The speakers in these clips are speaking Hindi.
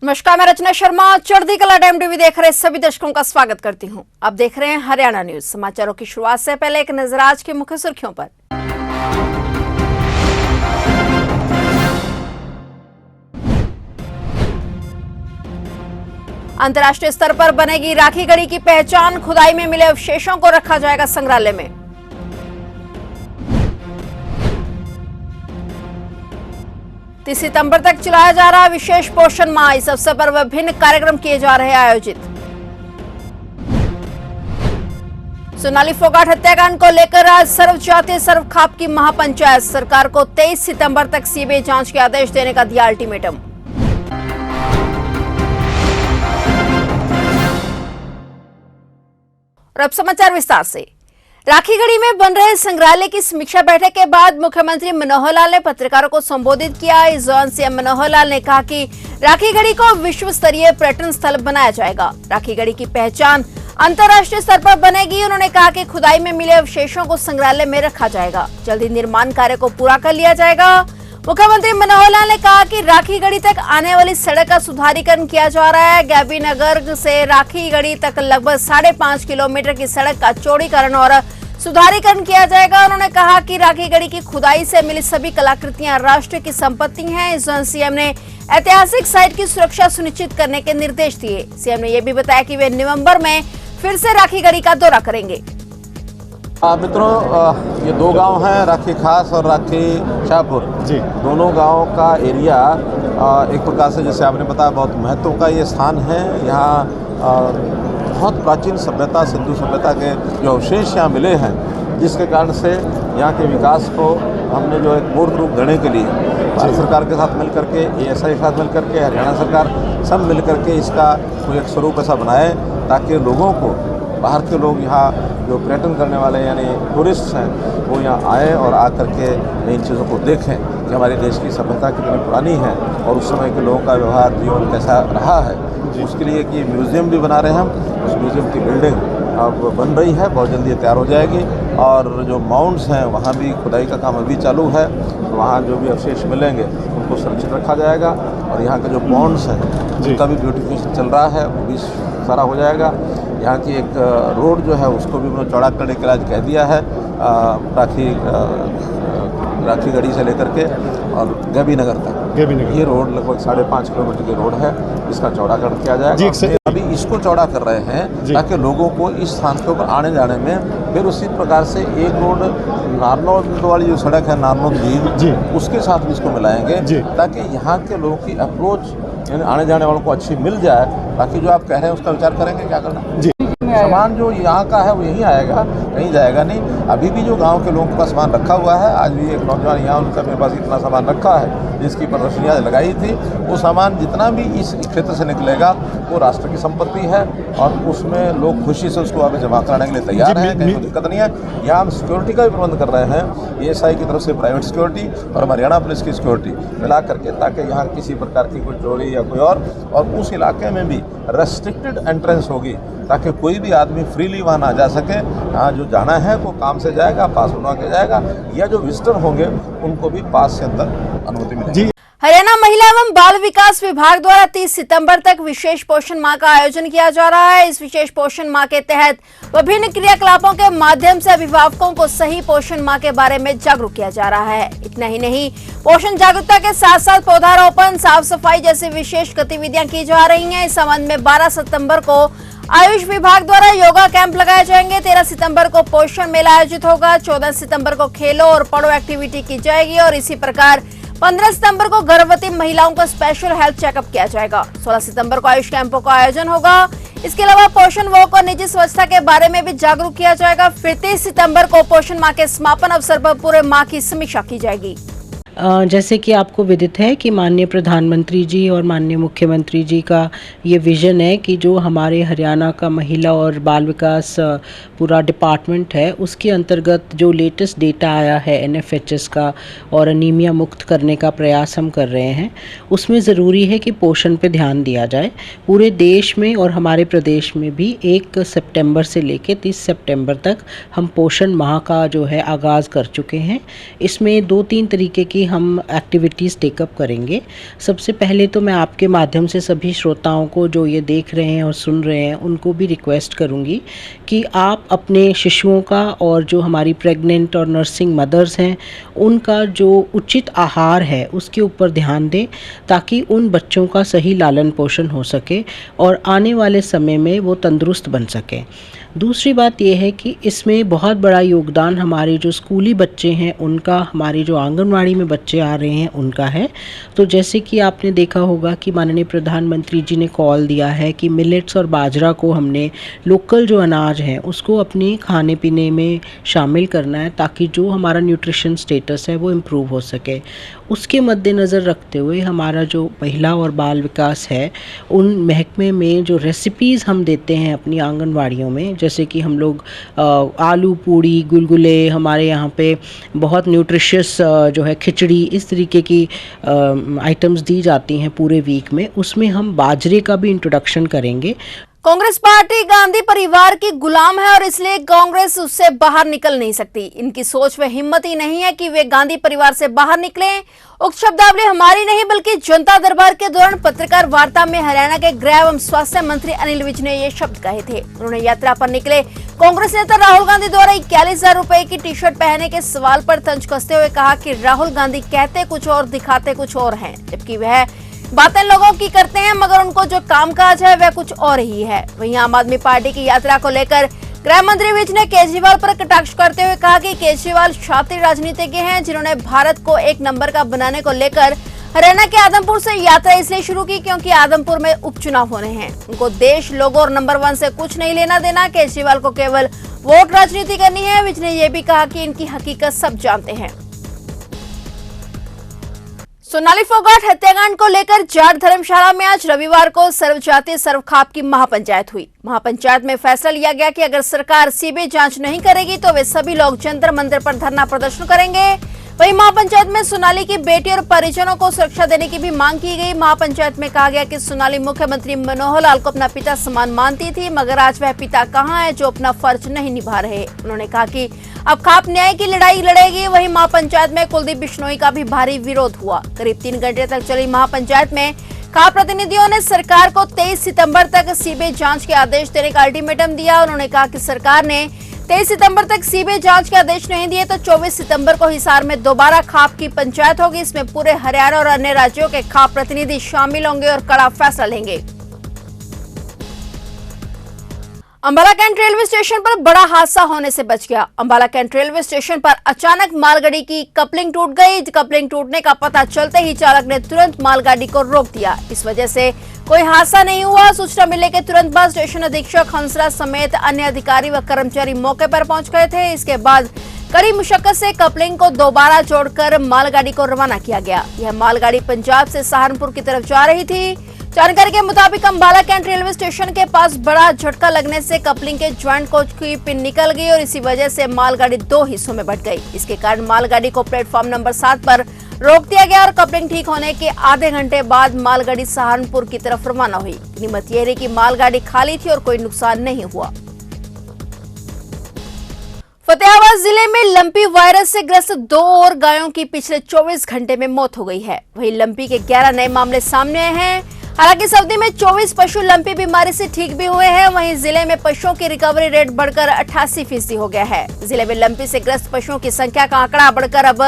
नमस्कार, मैं रचना शर्मा चढ़ती कला टाइम टीवी देख रहे सभी दर्शकों का स्वागत करती हूं। आप देख रहे हैं हरियाणा न्यूज। समाचारों की शुरुआत से पहले एक नजर आज की मुख्य सुर्खियों पर। अंतर्राष्ट्रीय स्तर पर बनेगी राखी गढ़ी की पहचान, खुदाई में मिले अवशेषों को रखा जाएगा संग्रहालय में। 30 सितंबर तक चलाया जा रहा विशेष पोषण माह, इस अवसर पर विभिन्न कार्यक्रम किए जा रहे हैं आयोजित। सोनाली फोगाट हत्याकांड को लेकर आज सर्व जातीय सर्व खाप की महापंचायत, सरकार को 23 सितंबर तक सीबीआई जांच के आदेश देने का दिया अल्टीमेटम। और अब समाचार विस्तार से। राखी गढ़ी में बन रहे संग्रहालय की समीक्षा बैठक के बाद मुख्यमंत्री मनोहर लाल ने पत्रकारों को संबोधित किया। इस दौरान सीएम मनोहर लाल ने कहा कि राखी गढ़ी को विश्व स्तरीय पर्यटन स्थल बनाया जाएगा। राखी गढ़ी की पहचान अंतर्राष्ट्रीय स्तर पर बनेगी। उन्होंने कहा कि खुदाई में मिले अवशेषों को संग्रहालय में रखा जाएगा। जल्द ही निर्माण कार्य को पूरा कर लिया जाएगा। मुख्यमंत्री मनोहर लाल ने कहा कि राखी गढ़ी तक आने वाली सड़क का सुधारीकरण किया जा रहा है। गैबी नगर से राखी गढ़ी तक लगभग 5.5 किलोमीटर की सड़क का चौड़ीकरण और सुधारीकरण किया जाएगा। उन्होंने कहा कि राखी गढ़ी की खुदाई से मिली सभी कलाकृतियां राष्ट्र की संपत्ति हैं। इस दौरान सीएम ने ऐतिहासिक साइट की सुरक्षा सुनिश्चित करने के निर्देश दिए। सीएम ने यह भी बताया कि वे नवंबर में फिर से राखी गढ़ी का दौरा करेंगे। मित्रों, ये दो गांव हैं, राखी खास और राखी शाहपुर जी। दोनों गांवों का एरिया एक प्रकार से, जैसे आपने बताया, बहुत महत्व का ये स्थान है। यहाँ बहुत प्राचीन सभ्यता, सिंधु सभ्यता के जो अवशेष यहाँ मिले हैं, जिसके कारण से यहाँ के विकास को हमने जो एक मूर्त रूप देने के लिए भारत सरकार के साथ मिलकर के, एएसआई के साथ मिलकर के, हरियाणा सरकार सब मिलकर के इसका कोई एक स्वरूप ऐसा बनाए ताकि लोगों को, बाहर के लोग यहाँ जो पर्यटन करने वाले यानी टूरिस्ट हैं, वो यहाँ आए और आकर के इन चीज़ों को देखें कि हमारे देश की सभ्यता कितनी पुरानी है और उस समय के लोगों का व्यवहार, जीवन कैसा रहा है। उसके लिए कि म्यूज़ियम भी बना रहे हैं हम। उस म्यूज़ियम की बिल्डिंग अब बन रही है, बहुत जल्दी तैयार हो जाएगी। और जो माउंट्स हैं वहाँ भी खुदाई का काम अभी चालू है। तो वहाँ जो भी अवशेष मिलेंगे उनको सुरक्षित रखा जाएगा। और यहाँ के जो पॉन्ड्स हैं उनका भी ब्यूटिफिकेशन चल रहा है, वो भी सारा हो जाएगा। यहाँ की एक रोड जो है उसको भी उन्होंने चौड़ा करने के लिए कह दिया है। राखी गढ़ी से लेकर के और गैबी नगर तक ये रोड लगभग 5.5 किलोमीटर की रोड है, इसका चौड़ाकरण किया जाएगा। अभी इसको चौड़ा कर रहे हैं ताकि लोगों को इस स्थान के ऊपर आने जाने में, फिर उसी प्रकार से एक रोड नारनौल वाली जो सड़क है, नारनौल झील, उसके साथ भी इसको मिलाएंगे ताकि यहाँ के लोगों की अप्रोच यानी आने जाने वालों को अच्छी मिल जाए। बाकी जो आप कह रहे हैं उसका विचार करेंगे क्या करना। सामान जो यहाँ का है वो यहीं आएगा, कहीं जाएगा नहीं। अभी भी जो गांव के लोगों के पास सामान रखा हुआ है, आज भी एक नौजवान यहाँ, उनका मेरे पास इतना सामान रखा है जिसकी प्रदर्शनियाँ लगाई थी। वो सामान जितना भी इस क्षेत्र से निकलेगा वो राष्ट्र की संपत्ति है और उसमें लोग खुशी से उसको आगे जमा कराने के लिए तैयार हैं, कहीं कोई दिक्कत नहीं है। यहाँ हम सिक्योरिटी का भी प्रबंध कर रहे हैं, एएसआई की तरफ से प्राइवेट सिक्योरिटी और हरियाणा पुलिस की सिक्योरिटी मिला करके, ताकि यहाँ किसी प्रकार की कोई चोरी या कोई और उस इलाके में भी रेस्ट्रिक्टेड एंट्रेंस होगी ताकि कोई भी आदमी फ्रीली वहाँ ना जा सके। यहाँ जो जाना है वो काम से जाएगा, पास बनवा के जाएगा, या जो विजिटर होंगे उनको भी पास के अंदर अनुमति मिलेगी। हरियाणा महिला एवं बाल विकास विभाग द्वारा 30 सितंबर तक विशेष पोषण माह का आयोजन किया जा रहा है। इस विशेष पोषण माह के तहत विभिन्न क्रियाकलापों के माध्यम से अभिभावकों को सही पोषण माह के बारे में जागरूक किया जा रहा है। इतना ही नहीं, पोषण जागरूकता के साथ साथ पौधारोपण, साफ सफाई जैसी विशेष गतिविधियां की जा रही हैं। इस संबंध में 12 सितंबर को आयुष विभाग द्वारा योगा कैंप लगाए जाएंगे। 13 सितंबर को पोषण मेला आयोजित होगा। 14 सितंबर को खेलो और पढ़ो एक्टिविटी की जाएगी और इसी प्रकार 15 सितंबर को गर्भवती महिलाओं का स्पेशल हेल्थ चेकअप किया जाएगा। 16 सितंबर को आयुष कैंपों का आयोजन होगा। इसके अलावा पोषण वॉक और निजी स्वच्छता के बारे में भी जागरूक किया जाएगा। फिर 30 सितंबर को पोषण माह के समापन अवसर पर पूरे माह की समीक्षा की जाएगी। जैसे कि आपको विदित है कि माननीय प्रधानमंत्री जी और माननीय मुख्यमंत्री जी का ये विज़न है कि जो हमारे हरियाणा का महिला और बाल विकास पूरा डिपार्टमेंट है, उसके अंतर्गत जो लेटेस्ट डेटा आया है एनएफएचएस का और अनीमिया मुक्त करने का प्रयास हम कर रहे हैं, उसमें ज़रूरी है कि पोषण पे ध्यान दिया जाए। पूरे देश में और हमारे प्रदेश में भी 1 सितंबर से लेकर 30 सितंबर तक हम पोषण माह का जो है आगाज़ कर चुके हैं। इसमें 2-3 तरीके की की हम एक्टिविटीज़ टेकअप करेंगे। सबसे पहले तो मैं आपके माध्यम से सभी श्रोताओं को जो ये देख रहे हैं और सुन रहे हैं उनको भी रिक्वेस्ट करूँगी कि आप अपने शिशुओं का और जो हमारी प्रेग्नेंट और नर्सिंग मदर्स हैं उनका जो उचित आहार है उसके ऊपर ध्यान दें, ताकि उन बच्चों का सही लालन पोषण हो सके और आने वाले समय में वो तंदुरुस्त बन सकें। दूसरी बात यह है कि इसमें बहुत बड़ा योगदान हमारे जो स्कूली बच्चे हैं उनका, हमारे जो आंगनवाड़ी में बच्चे आ रहे हैं उनका है। तो जैसे कि आपने देखा होगा कि माननीय प्रधानमंत्री जी ने कॉल दिया है कि मिलेट्स और बाजरा को हमने लोकल जो अनाज है उसको अपने खाने पीने में शामिल करना है, ताकि जो हमारा न्यूट्रिशन स्टेटस है वो इम्प्रूव हो सके। उसके मद्देनज़र रखते हुए हमारा जो महिला और बाल विकास है उन महकमे में जो रेसिपीज़ हम देते हैं अपनी आंगनवाड़ियों में, जैसे कि हम लोग आलू पूड़ी, गुलगुले, हमारे यहाँ पे बहुत न्यूट्रिशियस जो है खिचड़ी, इस तरीके की आइटम्स दी जाती हैं पूरे वीक में, उसमें हम बाजरे का भी इंट्रोडक्शन करेंगे। कांग्रेस पार्टी गांधी परिवार की गुलाम है और इसलिए कांग्रेस उससे बाहर निकल नहीं सकती। इनकी सोच में हिम्मत ही नहीं है कि वे गांधी परिवार से बाहर निकलें। उक्त शब्दावली हमारी नहीं बल्कि जनता दरबार के दौरान पत्रकार वार्ता में हरियाणा के गृह एवं स्वास्थ्य मंत्री अनिल विज ने ये शब्द कहे थे। उन्होंने यात्रा पर निकले कांग्रेस नेता राहुल गांधी द्वारा 41,000 रुपए की टी शर्ट पहनने के सवाल पर तंज कसते हुए कहा कि राहुल गांधी कहते कुछ और दिखाते कुछ और हैं, जबकि वह बातें लोगों की करते हैं मगर उनको जो कामकाज है वह कुछ और ही है। वहीं आम आदमी पार्टी की यात्रा को लेकर गृह मंत्री विज ने केजरीवाल पर कटाक्ष करते हुए कहा कि केजरीवाल शातिर राजनीतिज्ञ हैं, जिन्होंने भारत को एक नंबर का बनाने को लेकर हरियाणा के आदमपुर से यात्रा इसलिए शुरू की क्योंकि आदमपुर में उपचुनाव होने हैं। उनको देश, लोगों और नंबर 1 से कुछ नहीं लेना देना। केजरीवाल को केवल वोट राजनीति करनी है। विज ने यह भी कहा कि इनकी हकीकत सब जानते हैं। सोनाली फोगाट हत्याकांड को लेकर जाट धर्मशाला में आज रविवार को सर्वजातीय सर्वखाप की महापंचायत हुई। महापंचायत में फैसला लिया गया कि अगर सरकार सीबीआई जांच नहीं करेगी तो वे सभी लोग जंतर मंतर पर धरना प्रदर्शन करेंगे। वहीं महापंचायत में सोनाली की बेटी और परिजनों को सुरक्षा देने की भी मांग की गई। महापंचायत में कहा गया कि सोनाली मुख्यमंत्री मनोहर लाल को अपना पिता समान मानती थी, मगर आज वह पिता कहां है जो अपना फर्ज नहीं निभा रहे। उन्होंने कहा कि अब खाप न्याय की लड़ाई लड़ेगी। वहीं महापंचायत में कुलदीप बिश्नोई का भी भारी विरोध हुआ। करीब 3 घंटे तक चली महापंचायत में खाप प्रतिनिधियों ने सरकार को 23 सितंबर तक सीबीआई जांच के आदेश देने का अल्टीमेटम दिया। उन्होंने कहा कि सरकार ने 23 सितंबर तक सीबीआई जांच के आदेश नहीं दिए तो 24 सितंबर को हिसार में दोबारा खाप की पंचायत होगी। इसमें पूरे हरियाणा और अन्य राज्यों के खाप प्रतिनिधि शामिल होंगे और कड़ा फैसला लेंगे। अंबाला कैंट रेलवे स्टेशन पर बड़ा हादसा होने से बच गया। अंबाला कैंट रेलवे स्टेशन पर अचानक मालगाड़ी की कपलिंग टूट गई। कपलिंग टूटने का पता चलते ही चालक ने तुरंत मालगाड़ी को रोक दिया। इस वजह से कोई हादसा नहीं हुआ। सूचना मिलने के तुरंत बाद स्टेशन अधीक्षक हंसराज समेत अन्य अधिकारी व कर्मचारी मौके पर पहुंच गए थे। इसके बाद कड़ी मुशक्कत से कपलिंग को दोबारा जोड़कर मालगाड़ी को रवाना किया गया। यह मालगाड़ी पंजाब से सहारनपुर की तरफ जा रही थी। जानकारी के मुताबिक अंबाला कैंट रेलवे स्टेशन के पास बड़ा झटका लगने से कपलिंग के ज्वाइंट कोच की पिन निकल गई और इसी वजह से मालगाड़ी 2 हिस्सों में बंट गई। इसके कारण मालगाड़ी को प्लेटफॉर्म नंबर 7 पर रोक दिया गया और कपलिंग ठीक होने के आधे घंटे बाद मालगाड़ी सहारनपुर की तरफ रवाना हुई। कीमत यह रही कि मालगाड़ी खाली थी और कोई नुकसान नहीं हुआ। फतेहाबाद जिले में लंपी वायरस से ग्रस्त 2 और गायों की पिछले 24 घंटे में मौत हो गई है। वहीं लंपी के 11 नए मामले सामने आए हैं। हालांकि इस अवधि में 24 पशु लंपी बीमारी से ठीक भी हुए हैं। वहीं जिले में पशुओं की रिकवरी रेट बढ़कर 88% हो गया है। जिले में लंपी से ग्रस्त पशुओं की संख्या का आंकड़ा बढ़कर अब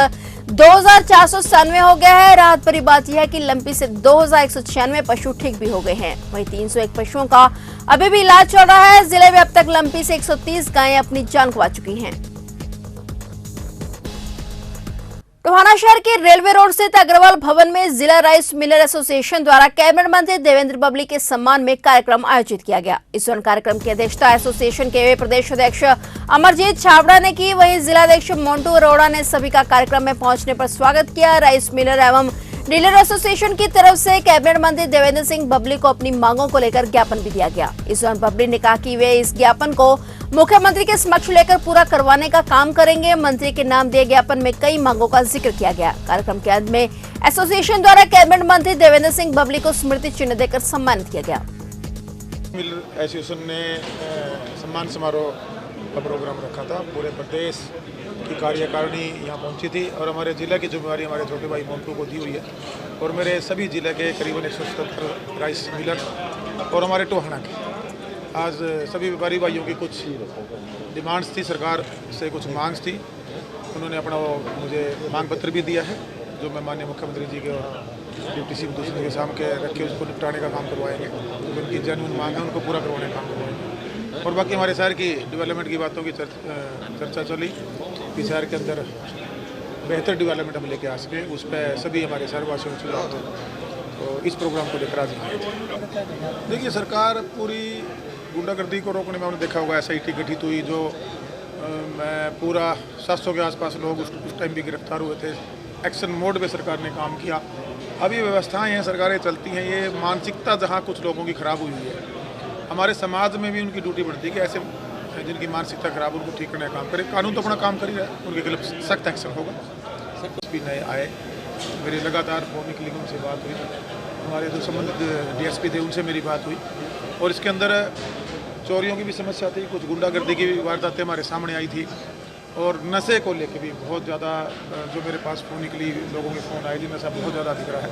2497 हो गया है। राहत भरी बात यह है कि लंपी से 2196 पशु ठीक भी हो गए हैं। वहीं 301 पशुओं का अभी भी इलाज चल रहा है। जिले में अब तक लंपी से 130 गायें अपनी जान गंवा चुकी हैं। टोहाना शहर के रेलवे रोड स्थित अग्रवाल भवन में जिला राइस मिलर एसोसिएशन द्वारा कैबिनेट मंत्री देवेंद्र बबली के सम्मान में कार्यक्रम आयोजित किया गया। इस दौरान कार्यक्रम की अध्यक्षता एसोसिएशन के प्रदेश अध्यक्ष अमरजीत छाबड़ा ने की। वहीं जिलाध्यक्ष मोन्टू अरोड़ा ने सभी का कार्यक्रम में पहुंचने पर स्वागत किया। राइस मिलर एवं डीलर एसोसिएशन की तरफ से कैबिनेट मंत्री देवेंद्र सिंह बबली को अपनी मांगों को लेकर ज्ञापन भी दिया गया। इस दौरान बबली ने कहा कि वे इस ज्ञापन को मुख्यमंत्री के समक्ष लेकर पूरा करवाने का काम करेंगे। मंत्री के नाम दिए ज्ञापन में कई मांगों का जिक्र किया गया। कार्यक्रम के अंत में एसोसिएशन द्वारा कैबिनेट मंत्री देवेंद्र सिंह बबली को स्मृति चिन्ह देकर सम्मानित किया गया। मिलर एसोसिएशन ने सम्मान समारोह का प्रोग्राम रखा था। पूरे प्रदेश की कार्यकारिणी यहाँ पहुँची थी और हमारे ज़िले की जिम्मेवारी हमारे छोटे भाई मोन्टू को दी हुई है और मेरे सभी ज़िले के करीबन 177 राइस मिलर और हमारे टोहाना के आज सभी व्यापारी भाइयों की कुछ डिमांड्स थी, सरकार से कुछ मांग थी। उन्होंने अपना वो मुझे मांग पत्र भी दिया है जो मैं माननीय मुख्यमंत्री जी के और डिप्टी सीएम दूसरे के सामने रख के उसको निपटाने का काम करवाएंगे। जो उनकी जेन्युइन मांग है उनको पूरा करवाने का काम करवाएंगे। और बाकी हमारे शहर की डेवलपमेंट की बातों की चर्चा चली कि शहर के अंदर बेहतर डेवलपमेंट हम लेके आ सकें, उस पर सभी हमारे शहरवासियों से सुझाव तो इस प्रोग्राम को लेकर आज आए थे। देखिए, सरकार पूरी गुंडागर्दी को रोकने में, हमने देखा होगा SIT गठित हुई जो मैं पूरा 700 के आसपास लोग उस टाइम भी गिरफ्तार हुए थे। एक्शन मोड पे सरकार ने काम किया। अभी व्यवस्थाएं हैं, सरकारें चलती हैं, ये मानसिकता जहाँ कुछ लोगों की ख़राब हुई है, हमारे समाज में भी उनकी ड्यूटी बढ़ती है कि ऐसे जिनकी मानसिकता खराब उनको ठीक करने का काम करे। कानून तो अपना काम कर ही रहा है, उनके खिलाफ सख्त एक्शन होगा। कुछ भी नए आए, मेरी लगातार फोन की लिंक उनसे बात हुई, हमारे जो संबंधित DSP थे उनसे मेरी बात हुई और इसके अंदर चोरियों की भी समस्या थी, कुछ गुंडागर्दी की भी वारदातें हमारे सामने आई थी और नशे को लेकर भी बहुत ज़्यादा जो मेरे पास फ़ोन निकली, लोगों के फ़ोन आए जी नशा बहुत ज़्यादा दिख रहा है,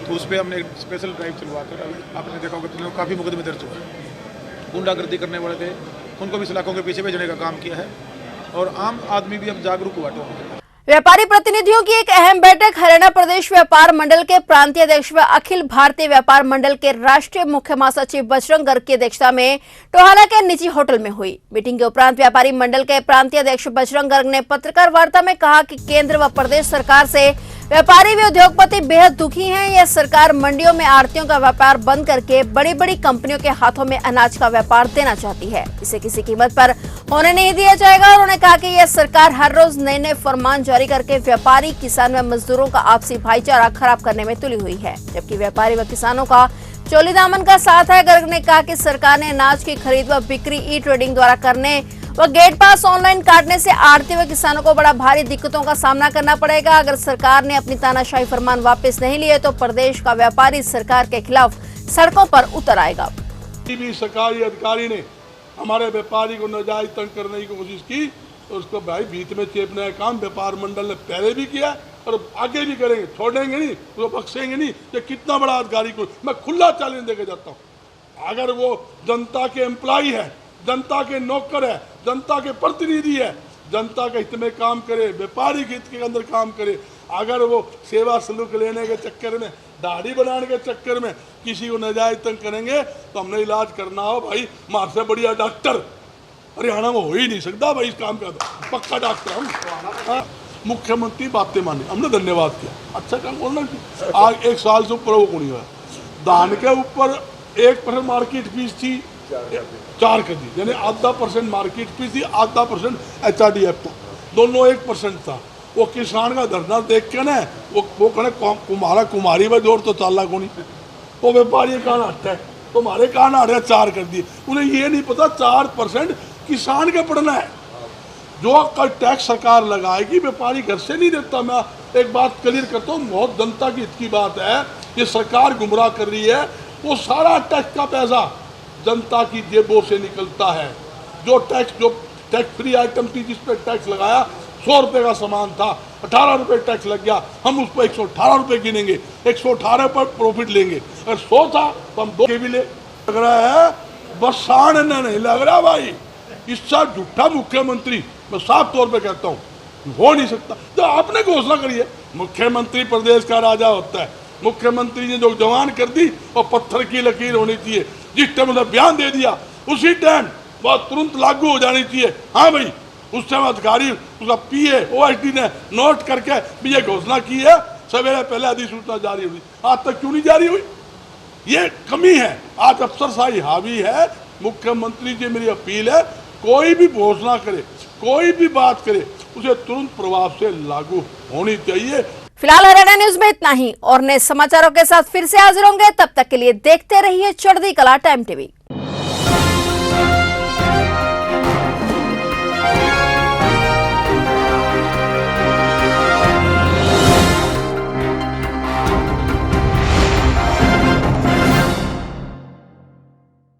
तो उस पर हमने एक स्पेशल ड्राइव चलवा कर आपने देखा होगा काफ़ी मुकदमे दर्ज हुए। गुंडागर्दी करने वाले थे उनको भी सलाखों के पीछे भेजने का काम किया है और आम आदमी भी अब जागरूक हुआ। व्यापारी प्रतिनिधियों की एक अहम बैठक हरियाणा प्रदेश व्यापार मंडल के प्रांतीय अध्यक्ष व अखिल भारतीय व्यापार मंडल के राष्ट्रीय मुख्य महासचिव बजरंग गर्ग की अध्यक्षता में टोहाना के निजी होटल में हुई। मीटिंग के उपरांत व्यापारी मंडल के प्रांतीय अध्यक्ष बजरंग गर्ग ने पत्रकार वार्ता में कहा कि केंद्र व प्रदेश सरकार से व्यापारी व उद्योगपति बेहद दुखी हैं। यह सरकार मंडियों में आड़तियों का व्यापार बंद करके बड़ी बड़ी कंपनियों के हाथों में अनाज का व्यापार देना चाहती है। इसे किसी कीमत पर होने नहीं दिया जाएगा। उन्होंने कहा कि यह सरकार हर रोज नए नए फरमान जारी करके व्यापारी, किसान व मजदूरों का आपसी भाईचारा खराब करने में तुली हुई है, जबकि व्यापारी व किसानों का चोली दामन का साथ है। गर्ग ने कहा कि सरकार ने अनाज की खरीद व बिक्री ई-ट्रेडिंग द्वारा करने व गेट पास ऑनलाइन काटने से आड़ती व किसानों को बड़ा भारी दिक्कतों का सामना करना पड़ेगा। अगर सरकार ने अपनी तानाशाही फरमान वापस नहीं लिए तो प्रदेश का व्यापारी सरकार के खिलाफ सड़कों पर उतर आएगा। भी सरकारी अधिकारी ने हमारे व्यापारी को नाजायज तंग करने की कोशिश की तो उसको भाई बीच में चेपने का काम व्यापार मंडल ने पहले भी किया और आगे भी करेंगे, छोड़ेंगे नहीं, वो बख्शेंगे नहीं। ये कितना बड़ा अधिकारी को मैं खुला चैलेंज देकर जाता हूँ। अगर वो जनता के एम्प्लॉय है, जनता के नौकर है, जनता के प्रतिनिधि है, जनता के हित में काम करे, व्यापारी के हित के अंदर काम करे, अगर वो सेवा सलूक लेने के चक्कर में, दाढ़ी बनाने के चक्कर में किसी को नाजायज तंग करेंगे तो हमने इलाज करना हो भाई, मार से बढ़िया डॉक्टर हरियाणा में हो ही नहीं सकता भाई। इस काम का तो पक्का डॉक्टर हम। मुख्यमंत्री बातें मानी, हमने धन्यवाद किया, अच्छा काम बोलना। आज 1 साल से ऊपर वो को नहीं हुआ। धान के ऊपर 1% मार्केट फीस थी, 4 कर दी, यानी 0.5% मार्केट फीस थी, 0.5% HRDF था, दोनों 1% था। वो किसान का धरना देख के ना वो कहने कुम्हारा कुमारी में जोर तो चाला को नहीं, वो व्यापारी कहाँ हटता है, तुम्हारे कहाँ हट रहे 4 कर दिए। उन्हें ये नहीं पता 4% किसान के पड़ना है। जो कल टैक्स सरकार लगाएगी व्यापारी घर से नहीं देता। मैं एक बात क्लियर करता हूँ, बहुत जनता की हित की बात है, ये सरकार गुमराह कर रही है। वो सारा टैक्स का पैसा जनता की जेबों से निकलता है। जो टैक्स फ्री आइटम थी जिस पर टैक्स लगाया, 100 रुपये का सामान था, 18 रुपये टैक्स लग गया, हम उस पर 118 रुपये गिनेंगे, 118 पर प्रॉफिट लेंगे। अगर 100 था तो हम 2 के भी ले। लग रहा है बस साढ़ नहीं लग रहा भाई। इससे झूठा मुख्यमंत्री मैं साफ तौर पे कहता हूँ हो नहीं सकता। तो आपने घोषणा करी है, मुख्यमंत्री प्रदेश का राजा होता है। मुख्यमंत्री ने जो जवान कर दी और पत्थर की लकीर होनी चाहिए। जिस टाइम उन्होंने बयान दे दिया उसी टाइम वह तुरंत लागू हो जानी चाहिए। हाँ भाई, उस टाइम अधिकारी उसका PA OSD ने नोट करके भी ये घोषणा की है, सवेरे पहले अधिसूचना जारी हुई, आज तक क्यों नहीं जारी हुई? ये कमी है। आज अफसरशाही हावी है। मुख्यमंत्री जी मेरी अपील है, कोई भी घोषणा करे, कोई भी बात करे, उसे तुरंत प्रभाव से लागू होनी चाहिए। फिलहाल हरियाणा न्यूज में इतना ही और नए समाचारों के साथ फिर से हाजिर होंगे। तब तक के लिए देखते रहिए चढ़ती कला टाइम टीवी।